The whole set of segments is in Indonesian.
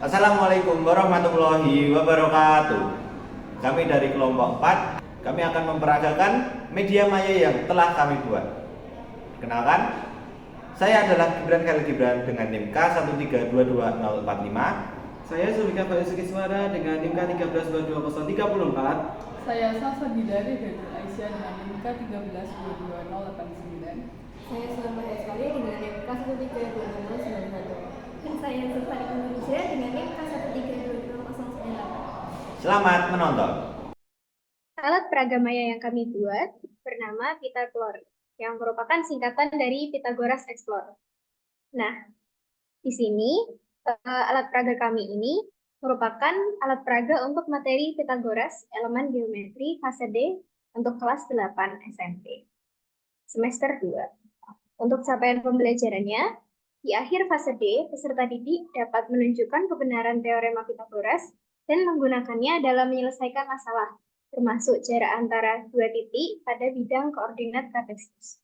Assalamualaikum warahmatullahi wabarakatuh. Kami dari kelompok 4, kami akan memperagakan media maya yang telah kami buat. Kenalkan, saya adalah Gibran Khalil Gibran dengan NIM K1322045. Saya Sulika Faiz Kiswara dengan NIM K1322034. Saya Safa Bidari dari Aisyah dengan NIM K1322089. Saya Sulama Eswari dengan NIM K1322091. Dan saya Zulfani Indonesia dengan NIM K1322098. Selamat menonton. Alat peraga maya yang kami buat bernama Pitaglor, yang merupakan singkatan dari Pythagoras Explore. Nah, di sini alat peraga kami ini merupakan alat peraga untuk materi Pythagoras, elemen geometri fase D untuk kelas 8 SMP, semester 2. Untuk capaian pembelajarannya, di akhir fase D, peserta didik dapat menunjukkan kebenaran teorema Pythagoras dan menggunakannya dalam menyelesaikan masalah, termasuk jarak antara dua titik pada bidang koordinat kartesius.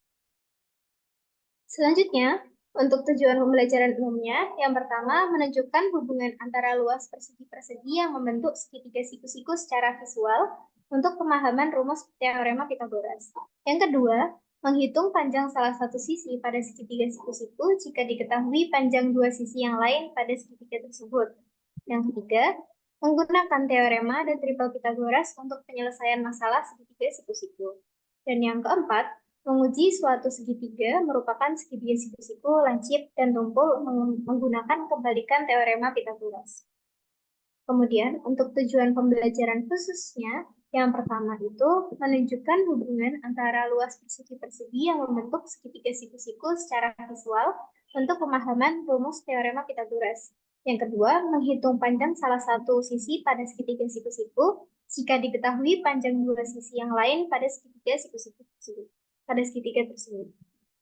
Selanjutnya, untuk tujuan pembelajaran umumnya, yang pertama menunjukkan hubungan antara luas persegi-persegi yang membentuk segitiga siku-siku secara visual untuk pemahaman rumus teorema Pythagoras. Yang kedua, menghitung panjang salah satu sisi pada segitiga siku-siku jika diketahui panjang dua sisi yang lain pada segitiga tersebut. Yang ketiga, menggunakan teorema dan triple Pythagoras untuk penyelesaian masalah segitiga siku-siku. Dan yang keempat, menguji suatu segitiga merupakan segitiga siku-siku, lancip, dan tumpul menggunakan kebalikan teorema Pythagoras. Kemudian, untuk tujuan pembelajaran khususnya, yang pertama itu menunjukkan hubungan antara luas persegi-persegi yang membentuk segitiga siku-siku secara visual untuk pemahaman rumus teorema Pythagoras. Yang kedua, menghitung panjang salah satu sisi pada segitiga siku-siku jika diketahui panjang dua sisi yang lain pada segitiga siku-siku tersebut.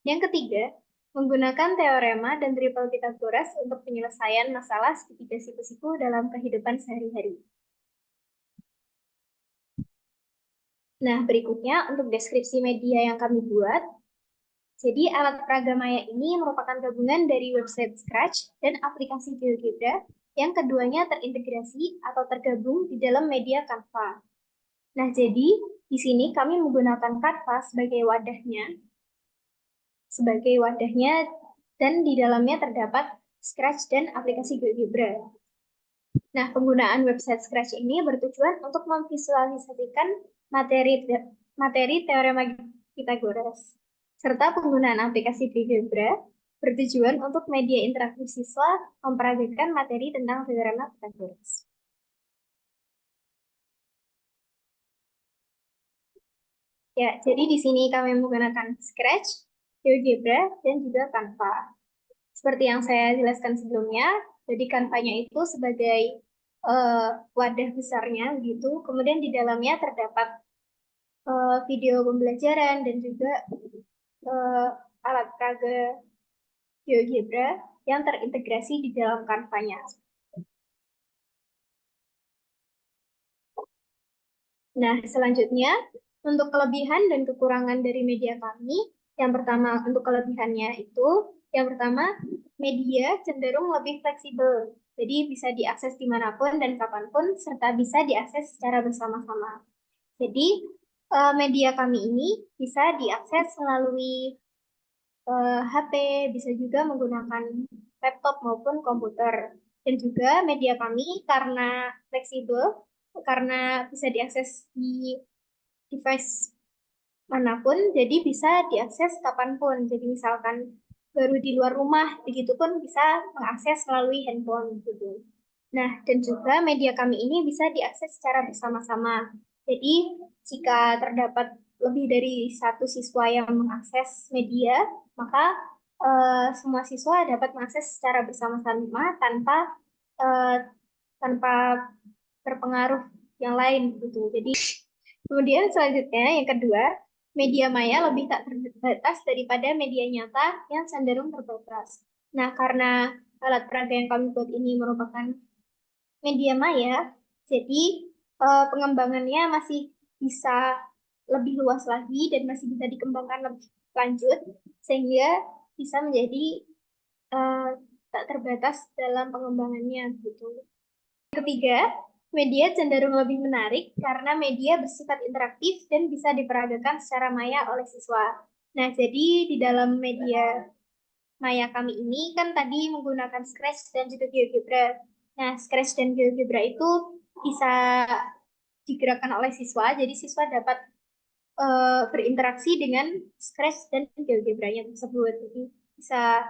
Yang ketiga, menggunakan teorema dan triple Pythagoras untuk penyelesaian masalah segitiga siku-siku dalam kehidupan sehari-hari. Nah, berikutnya untuk deskripsi media yang kami buat. Jadi, alat peraga maya ini merupakan gabungan dari website Scratch dan aplikasi GeoGebra yang keduanya terintegrasi atau tergabung di dalam media Canva. Nah, jadi di sini kami menggunakan Canva sebagai wadahnya dan di dalamnya terdapat Scratch dan aplikasi GeoGebra. Nah, penggunaan website Scratch ini bertujuan untuk memvisualisasikan materi teorema Pythagoras, serta penggunaan aplikasi GeoGebra bertujuan untuk media interaktif siswa memperagakan materi tentang teorema Pythagoras. Ya, jadi di sini kami menggunakan Scratch, GeoGebra, dan juga Canva. Seperti yang saya jelaskan sebelumnya, jadi Canva-nya itu sebagai wadah besarnya gitu. Kemudian di dalamnya terdapat video pembelajaran dan juga alat peraga GeoGebra yang terintegrasi di dalam Canva-nya. Nah, selanjutnya untuk kelebihan dan kekurangan dari media kami, yang pertama untuk kelebihannya itu, yang pertama media cenderung lebih fleksibel, jadi bisa diakses dimanapun dan kapanpun, serta bisa diakses secara bersama-sama. Jadi media kami ini bisa diakses melalui HP, bisa juga menggunakan laptop maupun komputer. Dan juga media kami karena fleksibel, karena bisa diakses di device manapun, jadi bisa diakses kapanpun. Jadi misalkan baru di luar rumah, begitu pun bisa mengakses melalui handphone gitu. Nah, dan juga media kami ini bisa diakses secara bersama-sama. Jadi jika terdapat lebih dari satu siswa yang mengakses media, maka semua siswa dapat mengakses secara bersama-sama eh, tanpa terpengaruh yang lain gitu. Jadi kemudian selanjutnya yang kedua, media maya lebih tak terbatas daripada media nyata yang cenderung terbatas. Nah, karena alat peraga yang kami buat ini merupakan media maya, jadi pengembangannya masih bisa lebih luas lagi dan masih bisa dikembangkan lebih lanjut, sehingga bisa menjadi tak terbatas dalam pengembangannya gitu. Ketiga, media cenderung lebih menarik karena media bersifat interaktif dan bisa diperagakan secara maya oleh siswa. Nah, jadi di dalam media maya kami ini kan tadi menggunakan Scratch dan juga GeoGebra. Nah, Scratch dan GeoGebra itu bisa digerakkan oleh siswa, jadi siswa dapat berinteraksi dengan Scratch dan GeoGebra-nya tersebut. Jadi bisa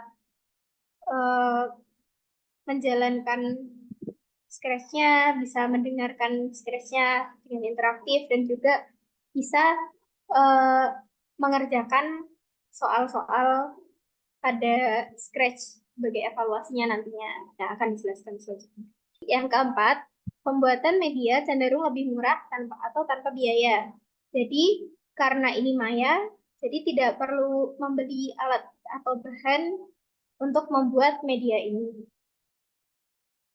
eh, menjalankan Scratch-nya, bisa mendengarkan Scratch-nya dengan interaktif dan juga bisa eh, mengerjakan soal-soal pada Scratch sebagai evaluasinya nantinya. Yang akan dijelaskan selanjutnya. Yang keempat, pembuatan media cenderung lebih murah tanpa biaya. Jadi karena ini maya, jadi tidak perlu membeli alat atau bahan untuk membuat media ini.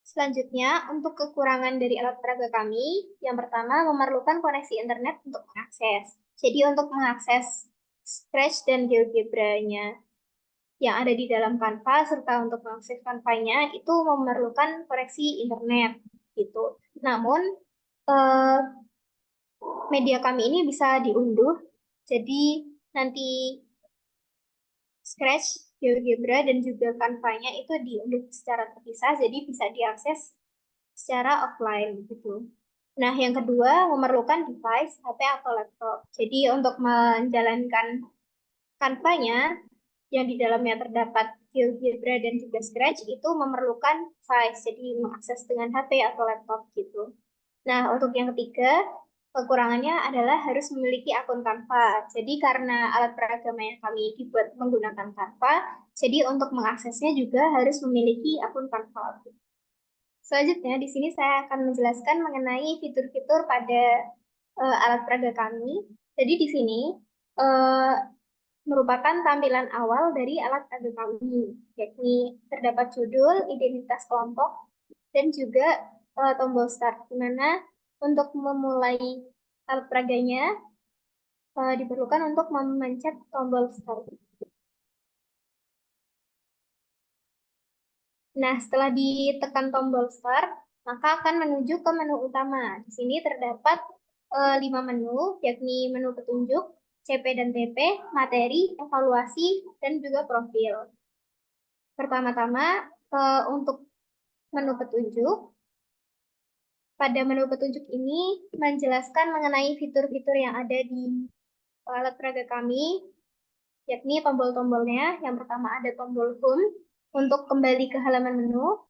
Selanjutnya, untuk kekurangan dari alat peraga kami, yang pertama memerlukan koneksi internet untuk mengakses. Jadi untuk mengakses Scratch dan GeoGebra-nya yang ada di dalam Canva, serta untuk mengakses Canva-nya itu memerlukan koneksi internet gitu. Namun, eh, media kami ini bisa diunduh, jadi nanti Scratch, GeoGebra, dan juga Canva-nya itu diunduh secara terpisah, jadi bisa diakses secara offline gitu. Nah, yang kedua memerlukan device HP atau laptop. Jadi untuk menjalankan Canva-nya yang di dalamnya terdapat GeoGebra dan juga Scratch itu memerlukan device, jadi mengakses dengan HP atau laptop gitu. Nah, untuk yang ketiga, kekurangannya adalah harus memiliki akun Canva. Jadi karena alat peraga yang kami dibuat menggunakan Canva, jadi untuk mengaksesnya juga harus memiliki akun Canva. Selanjutnya, di sini saya akan menjelaskan mengenai fitur-fitur pada alat peraga kami. Jadi di sini eh, merupakan tampilan awal dari alat peraga kami, yakni terdapat judul, identitas kelompok, dan juga tombol start, di mana untuk memulai alat peraganya diperlukan untuk memencet tombol start. Nah, setelah ditekan tombol start, maka akan menuju ke menu utama. Di sini terdapat 5 menu, yakni menu petunjuk, CP dan TP, materi, evaluasi, dan juga profil. Pertama-tama, untuk menu petunjuk, pada menu petunjuk ini menjelaskan mengenai fitur-fitur yang ada di alat peraga kami, yakni tombol-tombolnya. Yang pertama ada tombol home untuk kembali ke halaman menu,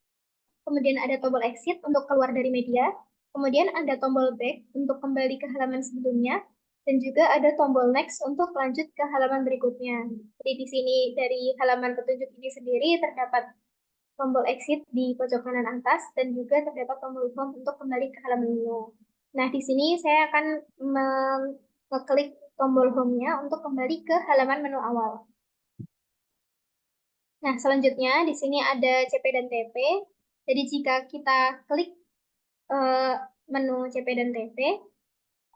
kemudian ada tombol exit untuk keluar dari media, kemudian ada tombol back untuk kembali ke halaman sebelumnya, dan juga ada tombol next untuk lanjut ke halaman berikutnya. Jadi di sini dari halaman petunjuk ini sendiri terdapat tombol exit di pojok kanan atas dan juga terdapat tombol home untuk kembali ke halaman menu. Nah, di sini saya akan mengklik tombol home-nya untuk kembali ke halaman menu awal. Nah, selanjutnya di sini ada CP dan TP. Jadi jika kita klik eh, menu CP dan TP,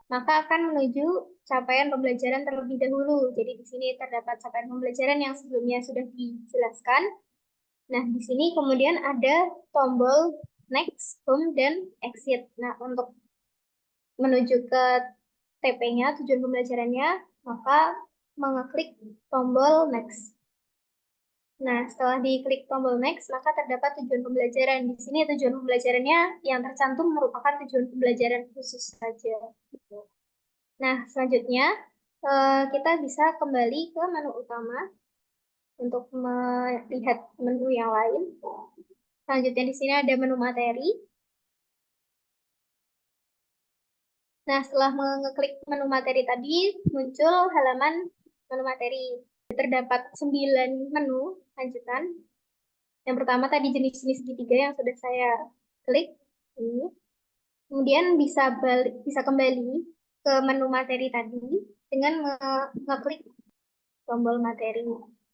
maka akan menuju capaian pembelajaran terlebih dahulu. Jadi di sini terdapat capaian pembelajaran yang sebelumnya sudah dijelaskan. Nah, di sini kemudian ada tombol next, home, dan exit. Nah, untuk menuju ke TP-nya, tujuan pembelajarannya, maka mengeklik tombol next. Nah, setelah diklik tombol next, maka terdapat tujuan pembelajaran. Di sini tujuan pembelajarannya yang tercantum merupakan tujuan pembelajaran khusus saja. Nah, selanjutnya kita bisa kembali ke menu utama untuk melihat menu yang lain. Selanjutnya di sini ada menu materi. Nah, setelah mengeklik menu materi tadi, muncul halaman menu materi. Terdapat 9 menu lanjutan. Yang pertama tadi jenis-jenis segitiga yang sudah saya klik ini. Kemudian bisa kembali ke menu materi tadi dengan mengeklik tombol materi.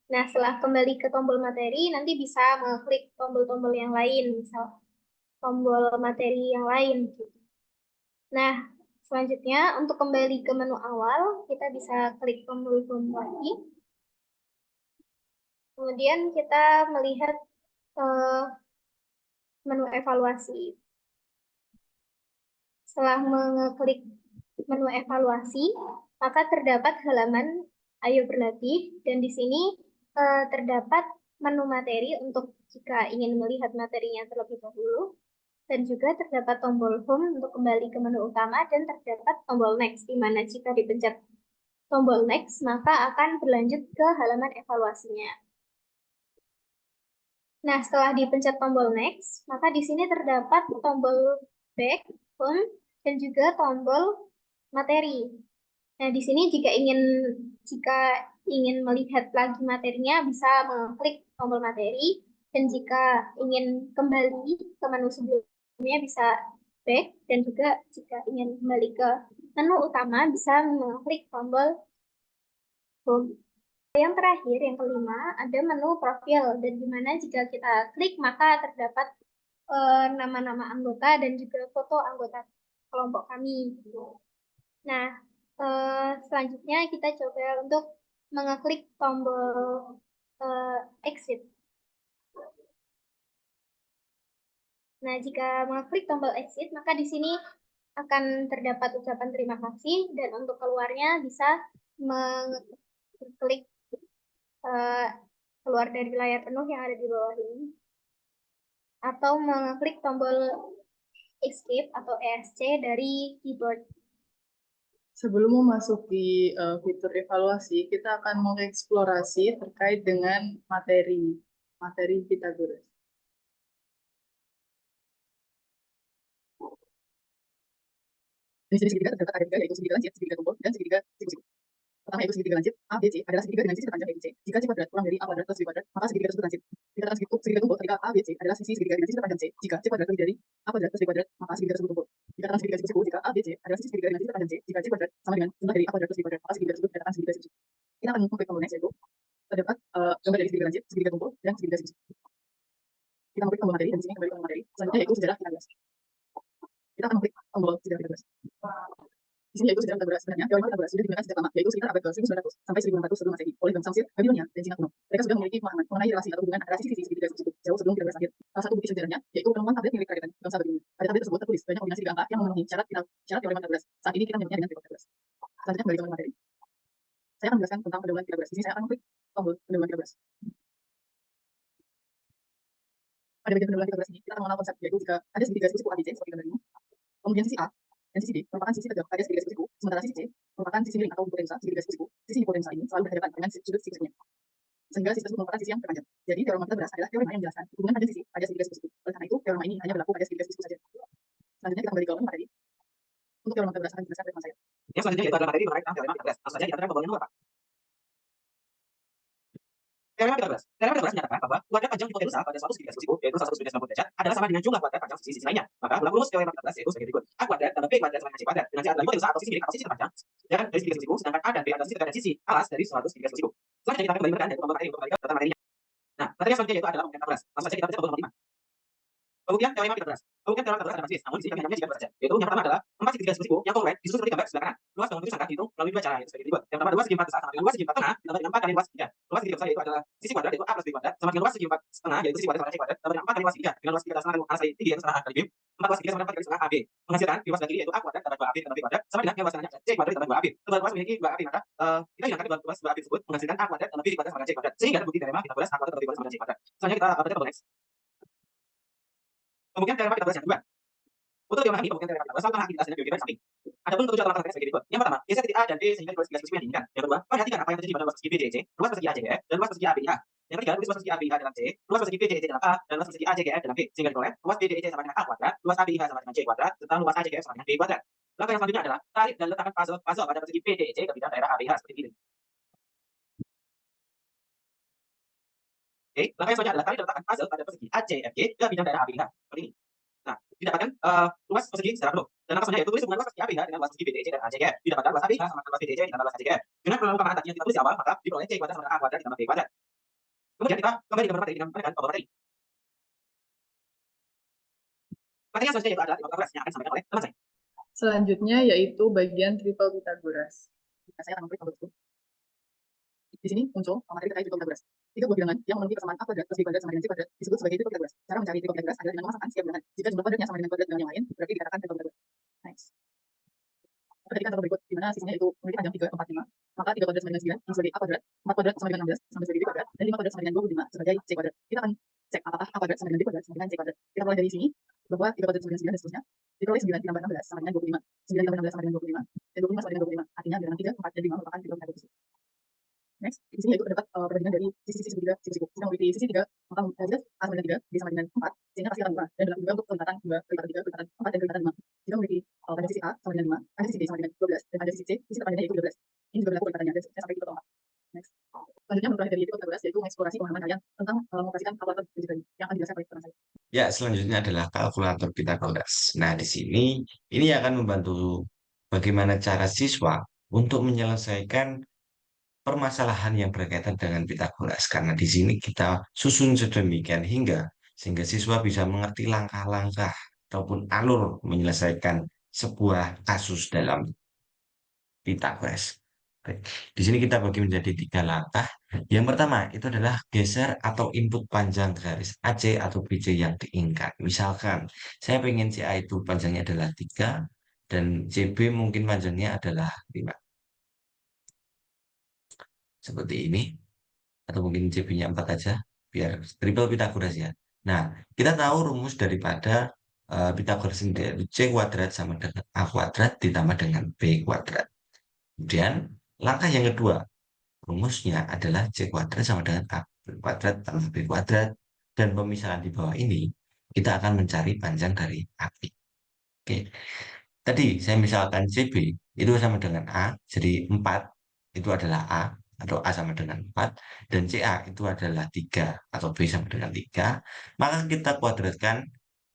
Nah, setelah kembali ke tombol materi, nanti bisa mengeklik tombol-tombol yang lain, misal tombol materi yang lain. Nah, selanjutnya untuk kembali ke menu awal, kita bisa klik tombol home lagi. Kemudian kita melihat menu evaluasi. Setelah mengeklik menu evaluasi, maka terdapat halaman Ayo Berlatih, dan di sini terdapat menu materi untuk jika ingin melihat materinya terlebih dahulu, dan juga terdapat tombol home untuk kembali ke menu utama, dan terdapat tombol next, di mana jika dipencet tombol next, maka akan berlanjut ke halaman evaluasinya. Nah, setelah dipencet tombol next, maka di sini terdapat tombol back, home, dan juga tombol materi. Nah, di sini jika ingin melihat lagi materinya, bisa mengklik tombol materi, dan jika ingin kembali ke menu sebelumnya bisa back, dan juga jika ingin kembali ke menu utama bisa mengklik tombol home. Yang terakhir, yang kelima, ada menu profil, dan di mana jika kita klik maka terdapat nama-nama anggota dan juga foto anggota kelompok kami. Nah, selanjutnya kita coba untuk mengeklik tombol exit. Nah, jika mengeklik tombol exit, maka di sini akan terdapat ucapan terima kasih, dan untuk keluarnya bisa mengeklik keluar dari layar penuh yang ada di bawah ini, atau mengeklik tombol escape atau ESC dari keyboard. Sebelum memasuki fitur evaluasi, kita akan mengeksplorasi terkait dengan materi Pythagoras. Di sini segitiga terdapat ada tiga, yaitu segitiga lancip, segitiga tumpul, dan segitiga siku-siku. Pertama yaitu segitiga lancip, A, B, C adalah segitiga dengan sisi terpanjang yaitu C. Jika C kuadrat kurang dari A kuadrat plus B kuadrat, maka segitiga tersebut lancip. Dikatakan segitiga tumpul ketika A, B, C adalah sisi segitiga dengan sisi terpanjang C. Jika C kuadrat lebih dari A kuadrat plus B kuadrat, maka segitiga tersebut tumpul. Dikatakan segitiga siku-siku jika A, B, C adalah sisi segitiga dengan sisi terpanjang C. Jika C kuadrat sama dengan jumlah dari A kuadrat plus B kuadrat, maka segitiga tersebut dikatakan segitiga siku-siku. Kita akan mengklik tombol next, yaitu terdapat gambar dari segitiga lancip, segitiga tumpul, dan segitiga siku-siku. Kita mengklik tombol materi, dan di sini kembali ke materi. Selanjutnya yaitu sejarah Pythagoras. Kita akan mengklik tombol sejarah Pythagoras. Di sini yaitu sejarah Pythagoras. Sebenarnya teorema Pythagoras sudah digunakan sejak lama, yaitu sekitar abad ke-1900 sampai 1400 sebelum Masehi oleh bangsa Mesir, Babilonia, dan Cina kuno. Mereka sudah memiliki pemahaman mengenai relasi atau hubungan antara sisi-sisi segitiga siku jauh sebelum Pythagoras lahir. Salah satu bukti sejarahnya yaitu penemuan tablet milik kerajaan bangsa Babilonia. Pada tablet tersebut tertulis banyak kombinasi tiga angka yang memenuhi syarat teorema Pythagoras. Saat ini kita menyebutnya dengan teorema Pythagoras. Selanjutnya kembali ke materi. Saya akan menjelaskan tentang pendahuluan Pythagoras. Di sini saya akan mengklik tombol pendahuluan Pythagoras. Pada bagian pendahuluan Pythagoras ini, kita akan mengenal konsep, yaitu jika ada segitiga siku ABC seperti gambar ini, kemudian sisi A dan sisi D merupakan sisi tegak pada segitiga siku, sementara sisi C merupakan sisi miring atau hipotenusa segitiga siku. Sisi hipotenusa ini selalu berhadapan dengan sudut siku-sikunya, sehingga sisi tersebut merupakan sisi yang terpanjang. Jadi teorema Pythagoras adalah teorema yang menjelaskan hubungan panjang sisi pada segitiga siku. Oleh karena itu, teorema ini hanya berlaku pada segitiga siku saja. Selanjutnya kita kembali ke materi. Untuk teorema Pythagoras akan dijelaskan oleh teman saya. Yang selanjutnya yaitu adalah materi mengenai tentang teorema Pythagoras. Langsung saja kita terangkan pembagiannya apa. Teorema Pythagoras. Teorema Pythagoras menyatakan bahwa kuadrat panjang hipotenusa pada suatu segitiga siku, yaitu 190 derajat, adalah sama dengan jumlah kuadrat panjang sisi lainnya. Maka ulang rumus teorema Pythagoras yaitu sebagai berikut: A kuadrat tambah B kuadrat sama dengan C kuadrat. Dengan C adalah hipotenusa atau sisi miring atau sisi terpanjang dari segitiga siku, sedangkan A dan B adalah sisi tegak dan sisi alas dari suatu segitiga siku. Selanjutnya kita akan kembali menekan yaitu tombol materi untuk kembali ke data materinya. Nah, materi selanjutnya yaitu adalah pembuktian Pythagoras. Langsung saja kita baca tombol nomor 5. Pembuktian teorema Pythagoras. Pembuktian teorema Pythagoras ada majelis, namun di sini kami hanya jika saja. Yaitu yang pertama adalah 4 segitiga siku yang kongruent disusun seperti gambar sebelah kanan. Luas bangun putus angka dihitung melalui dua cara, yaitu sebagai berikut. Yang pertama, luas segi 4 besar sama dengan luas segi 4 tengah ditambah dengan 4 kali luas segitiga. Luas segitiga besar yaitu adalah sisi kuadrat yaitu A plus B kuadrat sama dengan luas segi 4 setengah yaitu sisi kuadrat sama dengan C kuadrat tambah dengan 4 kali luas segitiga dengan luas segitiga sama dengan A kali tinggi yaitu setengah A kali B. 4 luas segitiga sama dengan 4 kali setengah AB menghasilkan di luas kiri yaitu A kuadrat tambah 2AB tambah B kuadrat sama dengan yang luas kanannya C kuadrat tambah 2AB. Kedua luas memiliki 2AB, maka kita hilangkan kedua luas 2AB tersebut menghasilkan A kuadrat tambah B kuadrat sama dengan C kuadrat. Sehingga bukti teorema Pythagoras A kuadrat tambah B kuadrat sama dengan C kuadrat. Selanjutnya kita baca tombol next. Pembuktian teorema Pythagoras yang kedua. Untuk teorema ini, pembuktian teorema Pythagoras selalu aktivitas dan geometri samping. Adapun untuk contoh langkah sebagai berikut. Yang pertama, geser titik A dan B sehingga dua segitiga siku yang diinginkan. Yang kedua, perhatikan apa yang terjadi pada luas persegi BDEC, luas persegi ACGF, dan luas persegi ABIH. Yang ketiga, tulis luas persegi ABIH dalam C, luas persegi BDEC dalam A, dan luas persegi ACGF dalam B. Sehingga diperoleh luas BDEC sama dengan A kuadrat, luas ABIH sama dengan C kuadrat, serta luas ACGF sama dengan B kuadrat. Langkah yang selanjutnya adalah tarik dan letakkan puzzle pada persegi BDEC ke bidang daerah ABIH seperti ini. Oke, langkah yang selanjutnya adalah tarik dan letakkan puzzle pada persegi ACFG ke bidang daerah ABIH seperti ini. Nah, didapatkan luas persegi secara penuh. Dan langkah selanjutnya yaitu tulis hubungan luas persegi ABH dengan luas persegi BDEC dan ACGF. Didapatkan luas ABH sama dengan luas BDEC ditambah luas ACGF. Dengan penerapan tadi yang kita tulis di awal, maka diperoleh C kuadrat sama dengan A kuadrat ditambah B kuadrat. Kemudian kita kembali ke materi dengan menekan tombol materi. Materi yang selanjutnya yaitu adalah teorema Pythagoras yang akan disampaikan oleh teman saya. Selanjutnya yaitu bagian triple Pythagoras. Nah, saya akan mengklik tombol tersebut. Di sini muncul materi terkait triple Pythagoras. Tiga buah bilangan yang memenuhi persamaan A kuadrat plus B kuadrat sama dengan C kuadrat disebut sebagai triple Pythagoras. Cara mencari triple Pythagoras adalah dengan memasukkan setiap bilangan. Jika jumlah kuadratnya sama dengan kuadrat bilangan yang lain, berarti dikatakan triple Pythagoras. Nah, Next. Perhatikan contoh berikut, di mana sisinya itu memiliki panjang 3, 4, 5. Maka 3 kuadrat sama dengan 9 ini sebagai A kuadrat, 4 kuadrat sama dengan 16 sama sebagai B kuadrat, dan 5 kuadrat sama dengan 25 sebagai C kuadrat. Kita akan cek apakah A kuadrat sama dengan B kuadrat sama dengan C kuadrat. Kita mulai dari sini, bahwa 3 kuadrat sama dengan 9 dan seterusnya. Diperoleh 9 ditambah 16 sama dengan 25. 9 ditambah 16 sama dengan 25. Dan 25 sama dengan 25. Artinya bilangan 3, 4, dan 5 merupakan trigonometri posisi. Next, di sini yaitu terdapat perbandingan dari sisi-sisi segitiga, sisi-siku. Jika memiliki sisi 3, maka jika A sama dengan 3, B sama dengan 4, C-nya pasti akan 5. Dan berlaku juga untuk kelipatan 2, kelipatan 3, kelipatan 4, dan kelipatan 5. Jika memiliki pada sisi A sama dengan 5, pada sisi B sama dengan 12, dan pada sisi C, sisi terpanjangnya yaitu 12. Ini juga berlaku kelipatannya, dan seterusnya sampai ke 4. Next. Selanjutnya menurut dari Tiga 14 yaitu mengeksplorasi pemahaman kalian tentang mengoperasikan kalkulator digital yang akan dijelaskan oleh teman saya. Ya, selanjutnya adalah kalkulator Pitagoras. Nah, di sini ini akan membantu bagaimana cara siswa untuk menyelesaikan permasalahan yang berkaitan dengan Pitagoras. Karena di sini kita susun sedemikian sehingga siswa bisa mengerti langkah-langkah ataupun alur menyelesaikan sebuah kasus dalam Pitagoras. Oke. Di sini kita bagi menjadi 3 langkah. Yang pertama itu adalah geser atau input panjang garis AC atau BC yang diinginkan. Misalkan saya ingin CA itu panjangnya adalah 3 dan CB mungkin panjangnya adalah 5. Seperti ini. Atau mungkin CB-nya 4 aja. Biar triple Pitagoras ya. Nah, kita tahu rumus daripada Pitagoras sendiri. C kuadrat sama dengan A kuadrat ditambah dengan B kuadrat. Kemudian langkah yang kedua, rumusnya adalah C kuadrat sama dengan A kuadrat tambah B kuadrat. Dan pemisahan di bawah ini, kita akan mencari panjang dari AB. Oke. Tadi saya misalkan CB itu sama dengan A, jadi 4 itu adalah A, atau A sama dengan 4, dan CA itu adalah 3, atau B sama dengan 3. Maka kita kuadratkan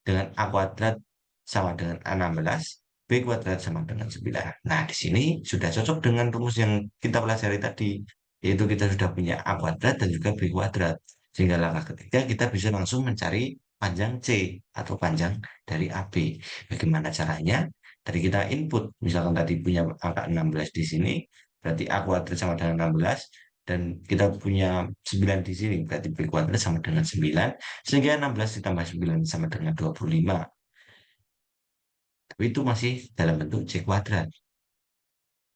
dengan A kuadrat sama dengan A16, B kuadrat sama dengan 9. Nah, di sini sudah cocok dengan rumus yang kita pelajari tadi, yaitu kita sudah punya A kuadrat dan juga B kuadrat. Sehingga langkah ketiga kita bisa langsung mencari panjang C atau panjang dari AB. Bagaimana caranya? Dari kita input, misalkan tadi punya angka 16 di sini, berarti A kuadrat sama dengan 16, dan kita punya 9 di sini, berarti B kuadrat sama dengan 9, sehingga 16 ditambah 9 sama dengan 25. Tapi itu masih dalam bentuk C kuadrat.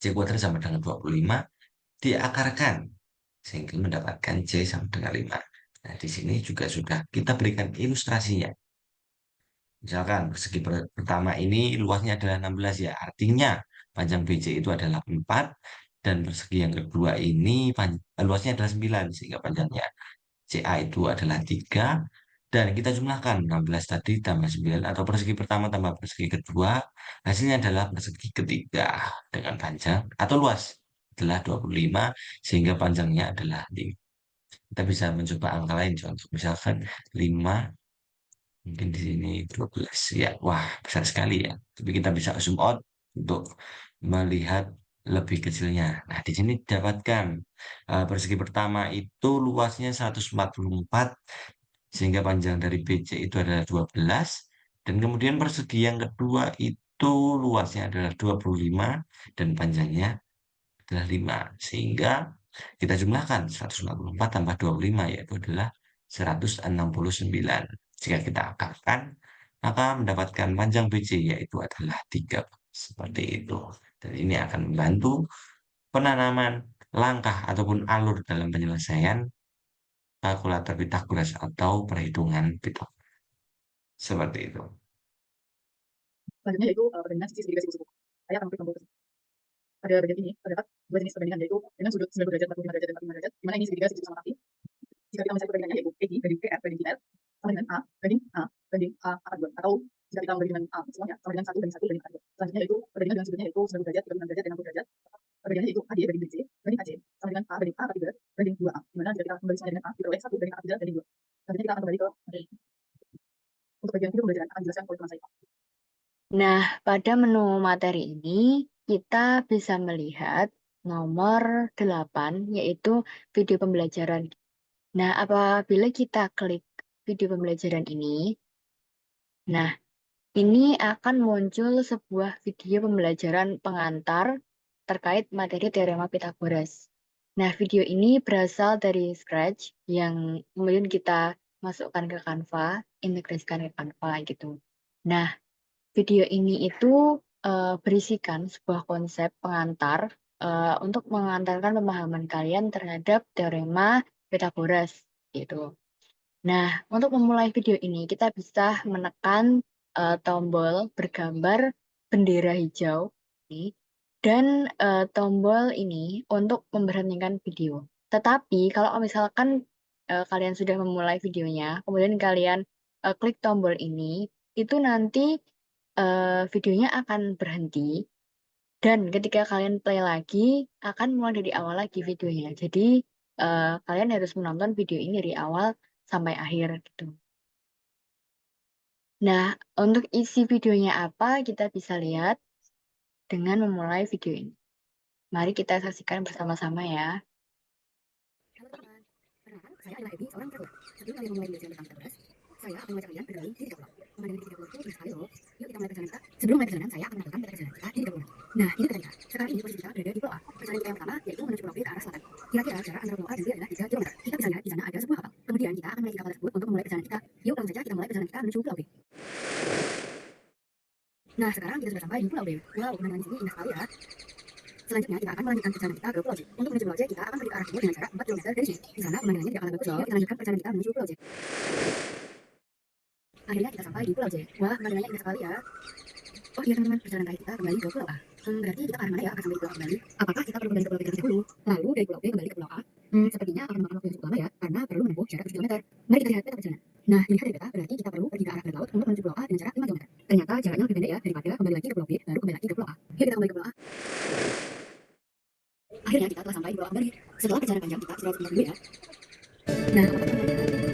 C kuadrat sama dengan 25 diakarkan sehingga mendapatkan C sama dengan 5. Nah, di sini juga sudah kita berikan ilustrasinya. Misalkan persegi pertama ini luasnya adalah 16 ya, artinya panjang BC itu adalah 4, dan persegi yang kedua ini luasnya adalah 9, sehingga panjangnya CA itu adalah 3, dan kita jumlahkan 16 tadi tambah 9, atau persegi pertama tambah persegi kedua, hasilnya adalah persegi ketiga dengan panjang atau luas adalah 25, sehingga panjangnya adalah 5. Kita bisa mencoba angka lain, contoh misalkan 5, mungkin di sini 12 ya, wah besar sekali ya. Tapi kita bisa zoom out untuk melihat lebih kecilnya. Nah, di sini didapatkan persegi pertama itu luasnya 144, sehingga panjang dari BC itu adalah 12, dan kemudian persegi yang kedua itu luasnya adalah 25 dan panjangnya adalah 5, sehingga kita jumlahkan 144 tambah 25 yaitu adalah 169. Jika kita akarkan, maka mendapatkan panjang BC yaitu adalah 3. Seperti itu. Dan ini akan membantu penanaman langkah ataupun alur dalam penyelesaian kalkulator Pitagoras atau perhitungan Pitagoras. Seperti itu. Selanjutnya yaitu perbandingan sisi segitiga siku-siku. Saya akan memberi contoh. Pada bagian ini terdapat 2 jenis perbandingan, yaitu dengan sudut 90 derajat, 45 derajat, dan 45 derajat, di mana ini segitiga siku sama kaki. Jika kita mencari perbandingannya yaitu PG banding PR banding GR sama dengan A banding A akar 2, atau jika kita membagi dengan A semuanya sama dengan 1 banding 1 banding akar 2. Selanjutnya yaitu perbandingan dengan sudutnya yaitu 90 derajat, 36 derajat, dan 60 derajat. Perbandingannya yaitu AD banding BC banding AC sama dengan A banding A akar 3 banding 2A, di mana jika kita membagi semuanya dengan A diperoleh 1 banding akar 3 banding 2. Selanjutnya kita akan kembali ke materi. Untuk bagian video pembelajaran akan dijelaskan oleh teman saya. Nah, pada menu materi ini kita bisa melihat nomor 8, yaitu video pembelajaran. Nah, apabila kita klik video pembelajaran ini, nah, ini akan muncul sebuah video pembelajaran pengantar terkait materi teorema Pitagoras. Nah, video ini berasal dari Scratch yang kemudian kita masukkan ke Canva, integrasikan ke Canva gitu. Nah, video ini itu berisikan sebuah konsep pengantar untuk mengantarkan pemahaman kalian terhadap teorema Pythagoras gitu. Nah, untuk memulai video ini kita bisa menekan tombol bergambar bendera hijau ini dan tombol ini untuk memberhentikan video. Tetapi kalau misalkan kalian sudah memulai videonya, kemudian kalian klik tombol ini, itu nanti videonya akan berhenti dan ketika kalian play lagi akan mulai dari awal lagi videonya. Jadi kalian harus menonton video ini dari awal sampai akhir gitu. Nah, untuk isi videonya apa kita bisa lihat dengan memulai video ini. Mari kita saksikan bersama-sama ya. Halo teman-teman, perkenalkan saya adalah Ebi, seorang calculer. Sebelum kalian memulai belajar tentang Pythagoras, saya akan mengajak kalian bergabung di 30. Memandang di 30 itu mudah sekali loh. Yuk kita mulai perjalanan kita. Sebelum mulai perjalanan, saya akan melakukan peta perjalanan kita di 30. Nah, ini peta kita. Sekarang ini posisi kita berada di pulau A. Perjalanan kita yang pertama yaitu menuju pulau B ke arah selatan. Kira-kira jarak antara pulau A dan B adalah 3 km. Kita bisa lihat di sana ada sebuah kapal. Kemudian kita akan menaiki kapal tersebut untuk memulai perjalanan kita. Yuk langsung saja kita mulai perjalanan kita menuju pulau B. Nah, sekarang kita sudah sampai di pulau B. Wow, pemandangan di sini indah sekali ya. Selanjutnya kita akan melanjutkan perjalanan kita ke Pulau J. Untuk menuju Pulau J, kita akan pergi ke arah timur dengan jarak 4 km dari sini. Di sana pemandangannya tidak kalah bagus loh. Kita lanjutkan perjalanan kita menuju Pulau J. Akhirnya kita sampai di Pulau J. Wah, pemandangannya indah sekali ya. Oh iya teman-teman, perjalanan terakhir kita kembali ke Pulau A. Berarti kita ke arah mana ya akan sampai di Pulau A kembali? Apakah kita perlu kembali ke Pulau B terlebih dahulu, lalu dari Pulau B kembali ke Pulau A? Sepertinya akan memakan waktu yang cukup lama ya, karena perlu menempuh jarak 7 km. Mari kita lihat peta perjalanan. Nah, dilihat dari peta, berarti kita perlu pergi ke arah barat laut untuk menuju Pulau A dengan jarak 5 km. Ternyata jaraknya lebih pendek ya daripada kembali lagi ke Pulau B, baru kembali lagi ke Pulau A. Yuk kita kembali ke Pulau A. Akhirnya kita telah sampai di Pulau A kembali. Setelah perjalanan panjang kita istirahat sebentar dulu ya. Nah,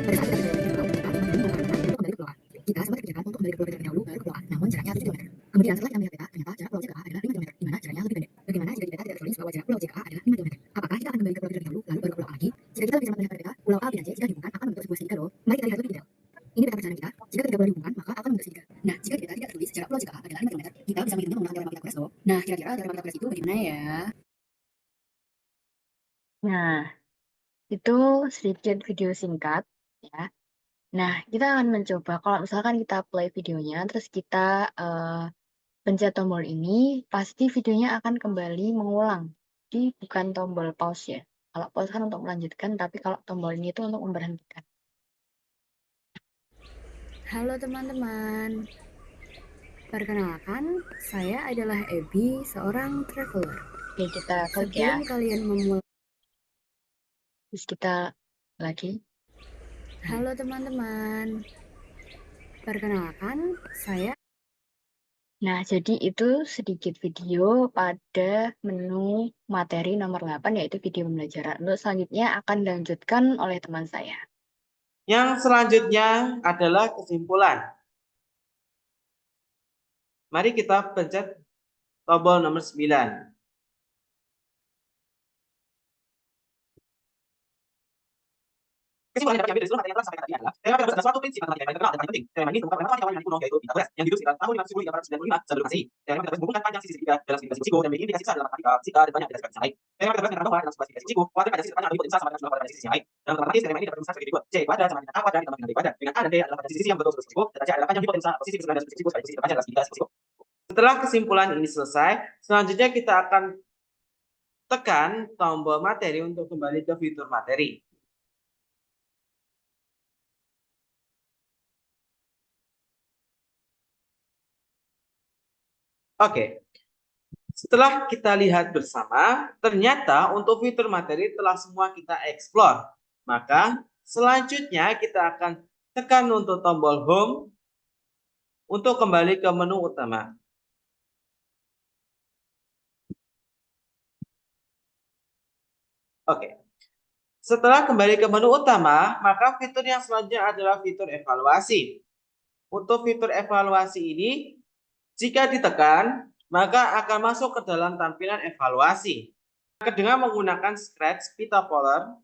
pada saat kita berada di Pulau A, kita untuk kembali ke Pulau A. Kita sempat dikerjakan untuk kembali ke Pulau B terlebih dahulu, baru ke Pulau A, namun jaraknya 7 km. Kemudian setelah kita melihat peta, ternyata jarak Pulau C ke A adalah 5 km, di mana jaraknya lebih pendek. Bagaimana jika di peta tidak tertulis bahwa jarak Pulau C ke A adalah 5 km? Apakah kita akan kembali ke Pulau B terlebih dahulu, lalu baru ke Pulau A lagi? Jika kita lebih cepat melihat peta, Pulau A dan C jika dihubungkan akan membentuk sebuah segitiga loh. Mari kita lihat lebih detail. Ini peta perjalanan kita. Jika ketiga pulau dihubungkan, maka akan membentuk segitiga. Nah, jika di peta tidak tertulis jarak Pulau C ke A adalah 5 km, kita bisa menghitungnya menggunakan teorema Pythagoras loh. Nah, kira-kira teorema Pythagoras itu bagaimana ya? Nah, itu sedikit video singkat ya. Nah, kita akan mencoba kalau misalkan kita play videonya terus kita pencet tombol ini, pasti videonya akan kembali mengulang. Jadi bukan tombol pause ya. Kalau pause kan untuk melanjutkan, tapi kalau tombol ini itu untuk memberhentikan. Halo teman-teman, perkenalkan saya adalah Ebi, seorang traveler. Oke, kita klik ya. Sebelum kalian memulai, Terus kita lagi. halo teman-teman, perkenalkan saya. Nah, jadi itu sedikit video pada menu materi nomor 8, yaitu video pembelajaran. Untuk selanjutnya akan dilanjutkan oleh teman saya. Yang selanjutnya adalah kesimpulan. Mari kita pencet tombol nomor 9. Kesimpulan yang dapat diambil dari seluruh materi yang telah disampaikan tadi adalah teorema Pythagoras adalah suatu prinsip matematika yang paling terkenal dan paling penting. Teorema ini ditemukan oleh matematika Yunani kuno yaitu Pythagoras yang hidup sekitar tahun 510 hingga 495 sebelum Masehi. Teorema Pythagoras menghubungkan panjang sisi segitiga dalam segitiga siku dan memiliki indikasi besar dalam matematika, fisika, dan banyak indikasi lain. Teorema Pythagoras menyatakan bahwa dalam sebuah segitiga siku, kuadrat panjang sisi terpanjang berikut sama dengan jumlah kuadrat sisi lain. Dalam matematis, teorema ini dapat dirumuskan sebagai berikut: C kuadrat sama dengan A kuadrat ditambah dengan B kuadrat, dengan A dan B adalah panjang sisi yang betul seluruh siku, dan C adalah panjang hipotenusa atau sisi keseluruhan dari siku sebagai sisi terpanjang dalam segitiga siku. Setelah kesimpulan ini selesai, selanjutnya kita akan tekan tombol materi untuk kembali ke fitur materi. Oke, setelah kita lihat bersama, ternyata untuk fitur materi telah semua kita explore. Maka selanjutnya kita akan tekan untuk tombol home untuk kembali ke menu utama. Oke, setelah kembali ke menu utama, maka fitur yang selanjutnya adalah fitur evaluasi. Untuk fitur evaluasi ini, jika ditekan, maka akan masuk ke dalam tampilan evaluasi. Dengan menggunakan Scratch Pitapoller,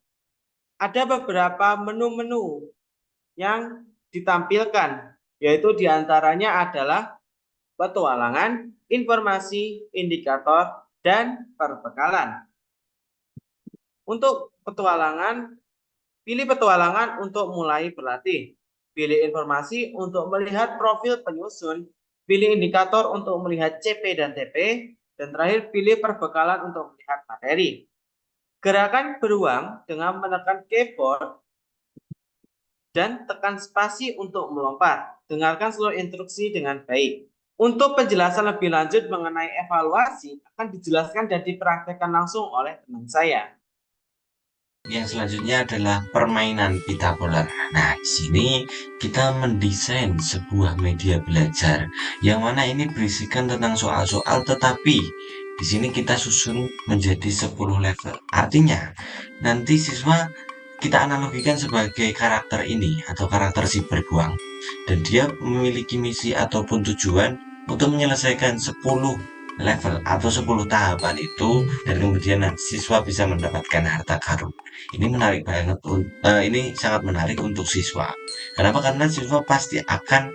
ada beberapa menu-menu yang ditampilkan, yaitu diantaranya adalah petualangan, informasi, indikator, dan perbekalan. Untuk petualangan, pilih petualangan untuk mulai berlatih. Pilih informasi untuk melihat profil penyusun. pilih indikator untuk melihat CP dan TP, dan terakhir pilih perbekalan untuk melihat materi. Gerakan beruang dengan menekan keyboard dan tekan spasi untuk melompat. Dengarkan seluruh instruksi dengan baik. Untuk penjelasan lebih lanjut mengenai evaluasi akan dijelaskan dan dipraktekkan langsung oleh teman saya. Yang selanjutnya adalah permainan Pitagoras. Nah, di sini kita mendesain sebuah media belajar yang mana ini berisikan tentang soal-soal, tetapi di sini kita susun menjadi 10 level. Artinya, nanti siswa kita analogikan sebagai karakter ini atau karakter si beruang, dan dia memiliki misi ataupun tujuan untuk menyelesaikan 10 level atau 10 tahapan itu, dan kemudian siswa bisa mendapatkan harta karun. Ini menarik banget, ini sangat menarik untuk siswa. Kenapa? Karena siswa pasti akan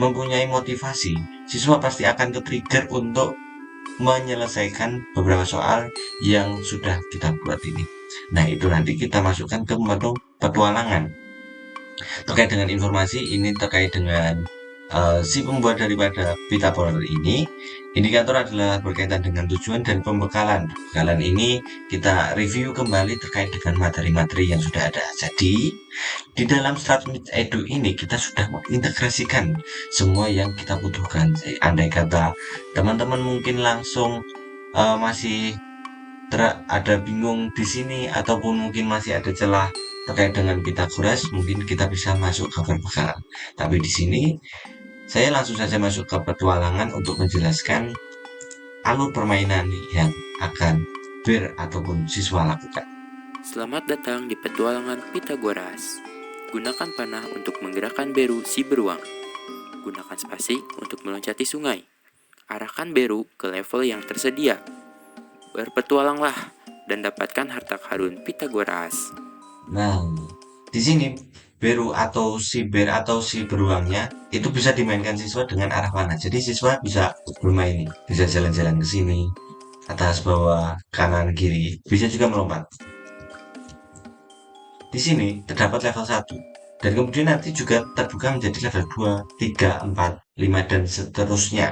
mempunyai motivasi. Siswa pasti akan ke-trigger untuk menyelesaikan beberapa soal yang sudah kita buat ini. Nah, itu nanti kita masukkan ke menu petualangan. Terkait dengan informasi ini, terkait dengan si pembuat daripada Pitagoras ini, indikator adalah berkaitan dengan tujuan dan pembekalan. Pembekalan ini kita review kembali terkait dengan materi-materi yang sudah ada. Jadi, di dalam StratMid Edu ini kita sudah mengintegrasikan semua yang kita butuhkan. Andai kata teman-teman mungkin langsung masih ada bingung di sini, ataupun mungkin masih ada celah terkait dengan Pitagoras, mungkin kita bisa masuk ke perbekalan. Tapi di sini saya langsung saja masuk ke petualangan untuk menjelaskan alur permainan yang akan ataupun siswa lakukan. Selamat datang di petualangan Pitagoras. Gunakan panah untuk menggerakkan beru si beruang. Gunakan spasi untuk meloncati sungai. Arahkan beru ke level yang tersedia. Berpetualanglah dan dapatkan harta karun Pitagoras. Nah, di sini beru atau si beruangnya itu bisa dimainkan siswa dengan arah panah. Jadi siswa bisa bermain, bisa jalan-jalan ke sini, atas, bawah, kanan, kiri, bisa juga melompat. Di sini terdapat level 1, dan kemudian nanti juga terbuka menjadi level 2, 3, 4, 5, dan seterusnya.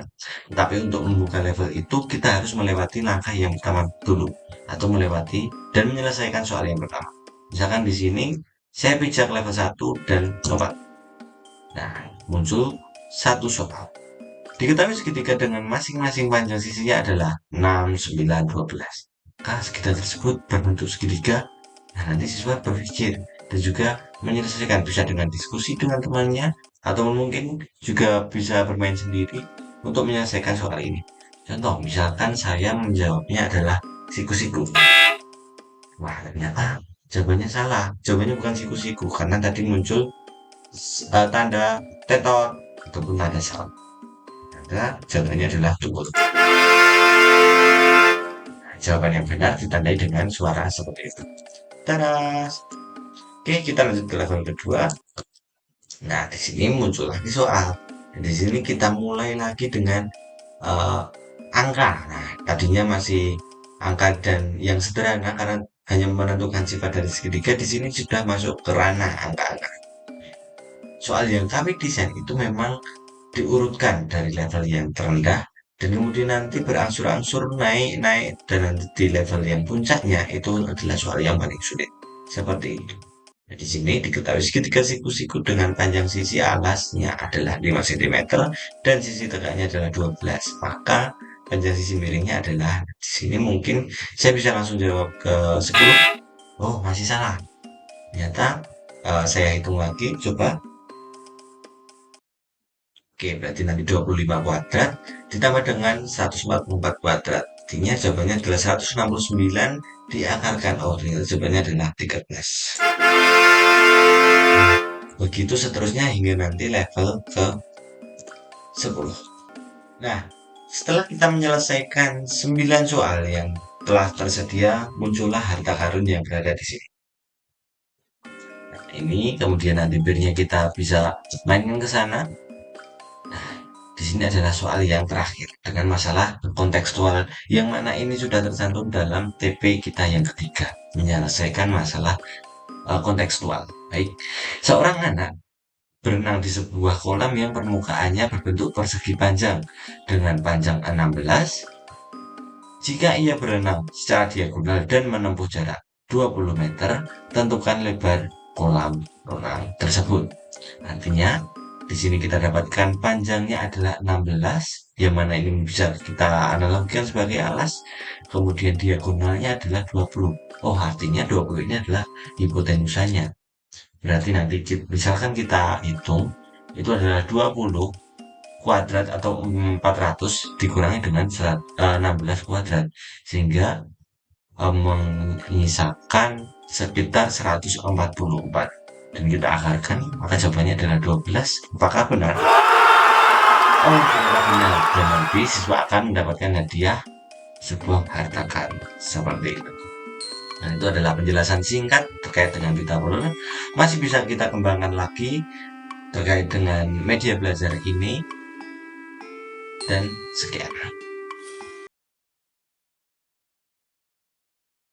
Tapi untuk membuka level itu kita harus melewati langkah yang pertama dulu, atau melewati dan menyelesaikan soal yang pertama. Misalkan di sini saya pijak level 1 dan lompat. Nah, muncul satu soal. Diketahui segitiga dengan masing-masing panjang sisinya adalah 6, 9, 12. Maka segitiga tersebut berbentuk segitiga. Nah, nanti siswa berpikir dan juga menyelesaikan, bisa dengan diskusi dengan temannya, atau mungkin juga bisa bermain sendiri untuk menyelesaikan soal ini. Contoh, misalkan saya menjawabnya adalah siku-siku. Wah, ternyata jawabannya salah. Jawabannya bukan siku-siku, karena tadi muncul tanda tetot ataupun tanda salah. Maka jawabannya adalah dukul. Jawaban yang benar ditandai dengan suara seperti itu. Tada! Oke, kita lanjut ke level kedua. Nah, di sini muncul lagi soal. Dan di sini kita mulai lagi dengan angka. Nah, tadinya masih angka dan yang sederhana karena hanya menentukan sifat dari segitiga. Di sini sudah masuk ke ranah angka-angka. Soal yang kami desain itu memang diurutkan dari level yang terendah, dan kemudian nanti berangsur-angsur naik, dan nanti di level yang puncaknya itu adalah soal yang paling sulit. Seperti itu. Nah, di sini diketahui segitiga siku-siku dengan panjang sisi alasnya adalah 5 cm dan sisi tegaknya adalah 12. Maka panjang sisi miringnya adalah, di sini mungkin saya bisa langsung jawab ke 10. Oh, masih salah. Ternyata saya hitung lagi, coba. Oke, berarti nanti 25 kuadrat ditambah dengan 144 kuadrat. Artinya jawabannya adalah 169 diakarkan. Oh, jawabannya adalah 13. Begitu seterusnya hingga nanti level ke 10. Nah, setelah kita menyelesaikan 9 soal yang telah tersedia, muncullah harta karun yang berada di sini. Nah, ini kemudian nanti birnya kita bisa mainkan ke sana. Nah, di sini adalah soal yang terakhir dengan masalah kontekstual, yang mana ini sudah tercantum dalam TP kita yang ketiga, menyelesaikan masalah kontekstual. Baik, seorang anak berenang di sebuah kolam yang permukaannya berbentuk persegi panjang dengan panjang 16. Jika ia berenang secara diagonal dan menempuh jarak 20 meter, tentukan lebar kolam renang tersebut. Artinya, di sini kita dapatkan panjangnya adalah 16, yang mana ini bisa kita analogikan sebagai alas, kemudian diagonalnya adalah 20. Oh, artinya 20 ini adalah hipotenusanya. Berarti nanti misalkan kita hitung, itu adalah 20 kuadrat atau 400 dikurangi dengan 16 kuadrat, sehingga menyisakan sekitar 144, dan kita akarkan, maka jawabannya adalah 12. Apakah benar? Oh, ternyata benar, dan nanti siswa akan mendapatkan hadiah sebuah harta karun seperti itu. Nah, itu adalah penjelasan singkat terkait dengan Pythagoras. Masih bisa kita kembangkan lagi terkait dengan media belajar ini, dan sekian.